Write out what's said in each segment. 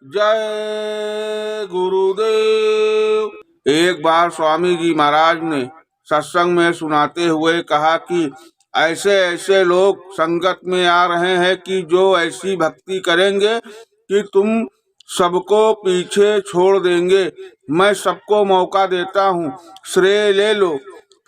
जय गुरुदेव। एक बार स्वामी जी महाराज ने सत्संग में सुनाते हुए कहा कि ऐसे ऐसे लोग संगत में आ रहे हैं कि जो ऐसी भक्ति करेंगे कि तुम सबको पीछे छोड़ देंगे। मैं सबको मौका देता हूँ, श्रेय ले लो,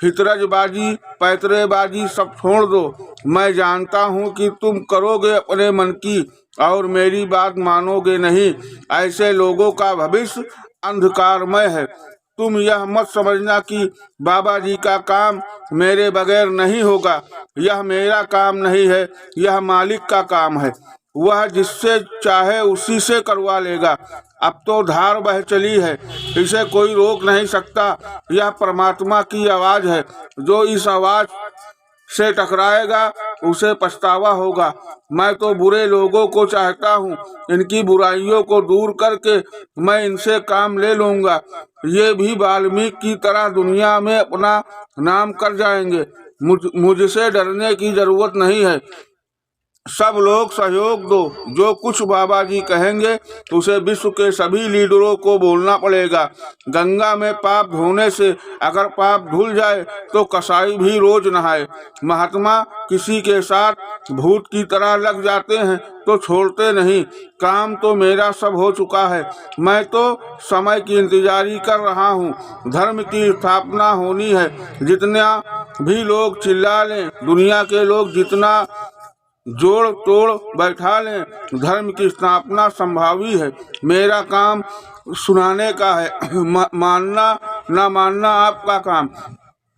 फितरजबाजी पैतरेबाजी सब छोड़ दो। मैं जानता हूँ कि तुम करोगे अपने मन की और मेरी बात मानोगे नहीं। ऐसे लोगों का भविष्य अंधकारमय है। तुम यह मत समझना कि बाबा जी का काम मेरे बगैर नहीं होगा। यह मेरा काम नहीं है, यह मालिक का काम है। वह जिससे चाहे उसी से करवा लेगा। अब तो धार बह चली है, इसे कोई रोक नहीं सकता। यह परमात्मा की आवाज है। जो इस आवाज से टकराएगा उसे पछतावा होगा। मैं तो बुरे लोगों को चाहता हूँ, इनकी बुराइयों को दूर करके मैं इनसे काम ले लूंगा। ये भी वाल्मीकि की तरह दुनिया में अपना नाम कर जाएंगे। मुझसे डरने की जरूरत नहीं है। सब लोग सहयोग दो। जो कुछ बाबा जी कहेंगे उसे विश्व के सभी लीडरों को बोलना पड़ेगा। गंगा में पाप धोने से अगर पाप धुल जाए तो कसाई भी रोज नहाए। महात्मा किसी के साथ भूत की तरह लग जाते हैं तो छोड़ते नहीं। काम तो मेरा सब हो चुका है, मैं तो समय की इंतजारी कर रहा हूँ। धर्म की स्थापना होनी है। जितना भी लोग चिल्ला लें, दुनिया के लोग जितना जोड़ तोड़ बैठा लें, धर्म की स्थापना संभावी है। मेरा काम सुनाने का है, मानना ना मानना आपका काम।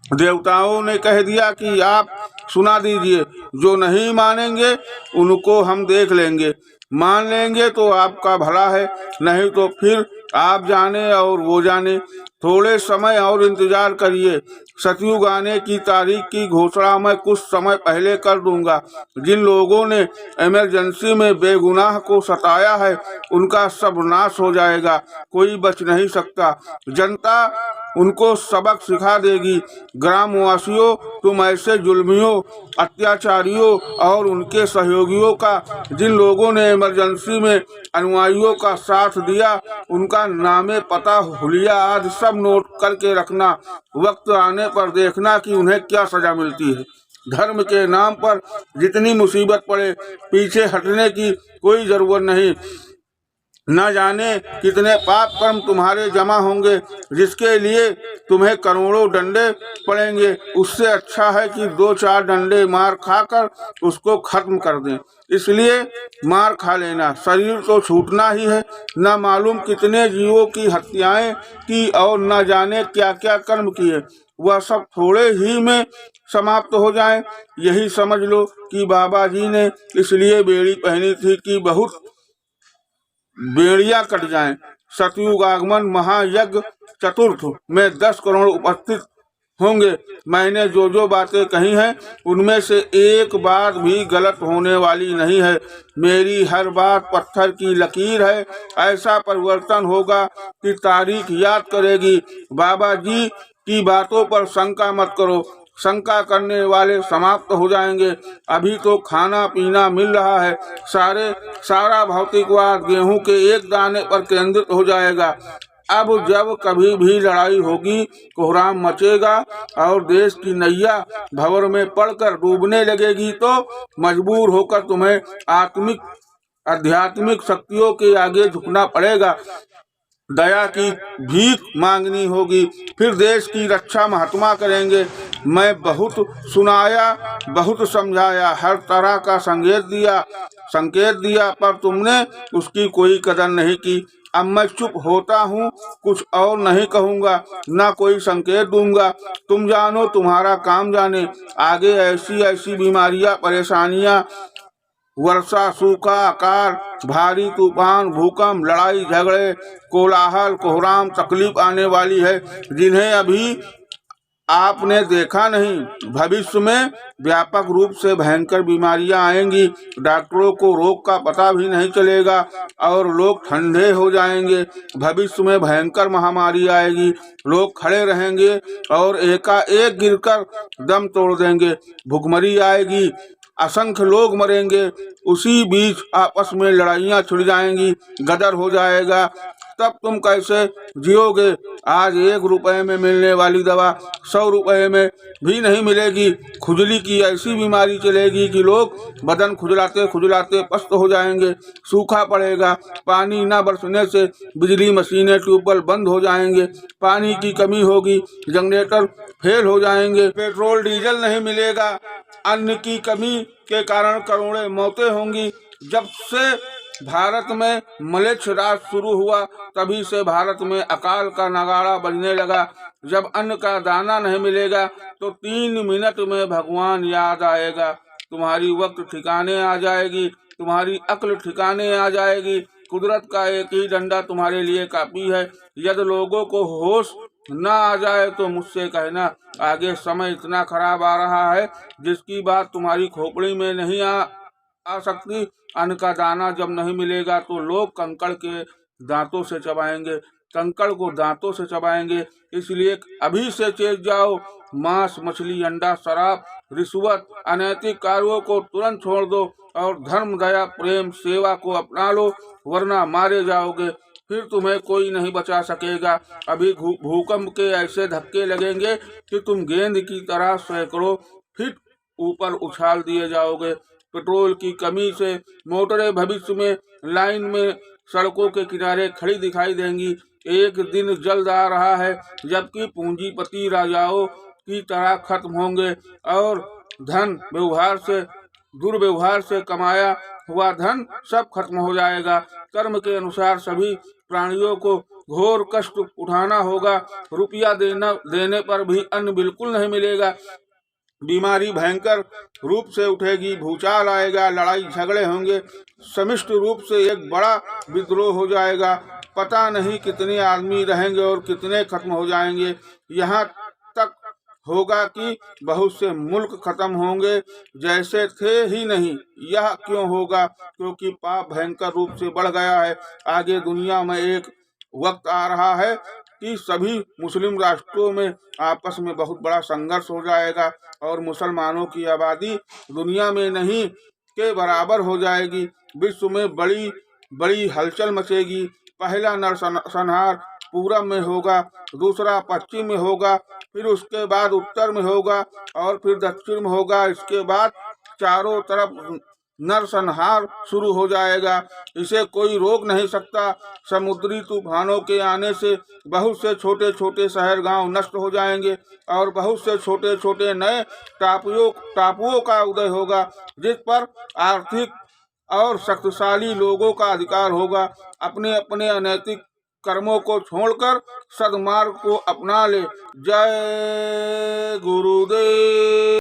देवताओं ने कह दिया कि आप सुना दीजिए, जो नहीं मानेंगे उनको हम देख लेंगे। मान लेंगे तो आपका भला है, नहीं तो फिर आप जाने और वो जाने। थोड़े समय और इंतजार करिए। सतयुग आने की तारीख की घोषणा मैं कुछ समय पहले कर दूंगा। जिन लोगों ने इमरजेंसी में बेगुनाह को सताया है उनका सब नाश हो जाएगा, कोई बच नहीं सकता। जनता उनको सबक सिखा देगी। ग्रामवासियों, तुम ऐसे जुल्मियों, अत्याचारियों और उनके सहयोगियों का, जिन लोगों ने इमरजेंसी में अनुयायियों का साथ दिया, उनका नामे पता हुलिया आदि सब नोट करके रखना। वक्त आने पर देखना कि उन्हें क्या सजा मिलती है। धर्म के नाम पर जितनी मुसीबत पड़े, पीछे हटने की कोई जरूरत नहीं। न जाने कितने पाप कर्म तुम्हारे जमा होंगे, जिसके लिए तुम्हें करोड़ों डंडे पड़ेंगे। उससे अच्छा है कि 2-4 डंडे मार खाकर उसको खत्म कर दें। इसलिए मार खा लेना, शरीर तो छूटना ही है। न मालूम कितने जीवों की हत्याएं की और न जाने क्या क्या कर्म किए, वह सब थोड़े ही में समाप्त हो जाएं। यही समझ लो कि बाबा जी ने इसलिए बेड़ी पहनी थी कि बहुत बेड़ियां कट जाएं। सतयुग आगमन महायज्ञ चतुर्थ में 10 करोड़ उपस्थित होंगे। मैंने जो जो बातें कही हैं उनमें से एक बात भी गलत होने वाली नहीं है। मेरी हर बात पत्थर की लकीर है। ऐसा परिवर्तन होगा कि तारीख याद करेगी। बाबा जी की बातों पर शंका मत करो, शंका करने वाले समाप्त हो जाएंगे। अभी तो खाना पीना मिल रहा है, सारा भौतिकवाद गेहूं के एक दाने पर केंद्रित हो जाएगा। अब जब कभी भी लड़ाई होगी, कोहराम मचेगा और देश की नैया भंवर में पड़कर डूबने लगेगी तो मजबूर होकर तुम्हें आध्यात्मिक शक्तियों के आगे झुकना पड़ेगा। दया की भीख मांगनी होगी, फिर देश की रक्षा महात्मा करेंगे। मैं बहुत सुनाया, बहुत समझाया, हर तरह का संकेत दिया पर तुमने उसकी कोई कदर नहीं की। अब मैं चुप होता हूँ, कुछ और नहीं कहूँगा, ना कोई संकेत दूंगा। तुम जानो, तुम्हारा काम जाने। आगे ऐसी ऐसी बीमारियां, परेशानियां, वर्षा, सूखा, अकाल, भारी तूफान, भूकंप, लड़ाई झगड़े, कोलाहल, कोहराम, तकलीफ आने वाली है, जिन्हें अभी आपने देखा नहीं। भविष्य में व्यापक रूप से भयंकर बीमारियां आएंगी। डॉक्टरों को रोग का पता भी नहीं चलेगा और लोग ठंडे हो जाएंगे। भविष्य में भयंकर महामारी आएगी, लोग खड़े रहेंगे और एकाएक गिरकर दम तोड़ देंगे। भुखमरी आएगी, असंख्य लोग मरेंगे। उसी बीच आपस में लड़ाइयाँ छिड़ जाएंगी, गदर हो जाएगा, तब तुम कैसे जियोगे। आज 1 रुपए में मिलने वाली दवा 100 रुपए में भी नहीं मिलेगी। खुजली की ऐसी बीमारी चलेगी कि लोग बदन खुजलाते खुजलाते पस्त हो जाएंगे। सूखा पड़ेगा, पानी न बरसने से बिजली मशीनें ट्यूबवेल बंद हो जाएंगे, पानी की कमी होगी, जनरेटर फेल हो जाएंगे, पेट्रोल डीजल नहीं मिलेगा, अन्न की कमी के कारण करोड़ों मौतें होंगी। जब से भारत में मलेच्छ राज शुरू हुआ तभी से भारत में अकाल का नगाड़ा बजने लगा। जब अन्न का दाना नहीं मिलेगा तो 3 मिनट में भगवान याद आएगा, तुम्हारी वक्त ठिकाने आ जाएगी, तुम्हारी अक्ल ठिकाने आ जाएगी। कुदरत का एक ही डंडा तुम्हारे लिए काफी है। यदि लोगों को होश न आ जाए तो मुझसे कहना, आगे समय इतना खराब आ रहा है जिसकी बात तुम्हारी खोपड़ी में नहीं आ सकती। अन्न का दाना जब नहीं मिलेगा तो लोग कंकड़ के दांतों से चबाएंगे, कंकड़ को दांतों से चबाएंगे। इसलिए अभी से चेत जाओ, मांस, मछली, अंडा, शराब, रिश्वत, अनैतिक कार्यों को तुरंत छोड़ दो और धर्म, दया, प्रेम, सेवा को अपना लो, वरना मारे जाओगे। फिर तुम्हें कोई नहीं बचा सकेगा। अभी भूकंप के ऐसे धक्के लगेंगे कि तुम गेंद की तरह सैकड़ों फीट ऊपर उछाल दिए जाओगे। पेट्रोल की कमी से मोटरें भविष्य में लाइन में सड़कों के किनारे खड़ी दिखाई देंगी। एक दिन जल्द आ रहा है जबकि पूंजीपति राजाओं की तरह खत्म होंगे और धन दुर्व्यवहार से कमाया हुआ धन सब खत्म हो जाएगा। कर्म के अनुसार सभी प्राणियों को घोर कष्ट उठाना होगा। रुपया देने पर भी अन्न बिल्कुल नहीं मिलेगा। बीमारी भयंकर रूप से उठेगी, भूचाल आएगा, लड़ाई झगड़े होंगे, समिष्ट रूप से एक बड़ा विद्रोह हो जाएगा। पता नहीं कितने आदमी रहेंगे और कितने खत्म हो जाएंगे। यहाँ तक होगा कि बहुत से मुल्क खत्म होंगे जैसे थे ही नहीं। यह क्यों होगा? क्योंकि पाप भयंकर रूप से बढ़ गया है। आगे दुनिया में एक वक्त आ रहा है कि सभी मुस्लिम राष्ट्रों में आपस में बहुत बड़ा संघर्ष हो जाएगा और मुसलमानों की आबादी दुनिया में नहीं के बराबर हो जाएगी। विश्व में बड़ी बड़ी हलचल मचेगी। पहला नरसंहार पूरब में होगा, दूसरा पश्चिम में होगा, फिर उसके बाद उत्तर में होगा और फिर दक्षिण में होगा। इसके बाद चारों तरफ नरसंहार शुरू हो जाएगा। इसे कोई रोक नहीं सकता। समुद्री तूफानों के आने से बहुत से छोटे छोटे शहर गांव नष्ट हो जाएंगे और बहुत से छोटे छोटे नए टापुओं का उदय होगा जिस पर आर्थिक और शक्तिशाली लोगों का अधिकार होगा। अपने अपने अनैतिक कर्मों को छोड़कर सद्मार्ग को अपना ले। जय गुरुदेव।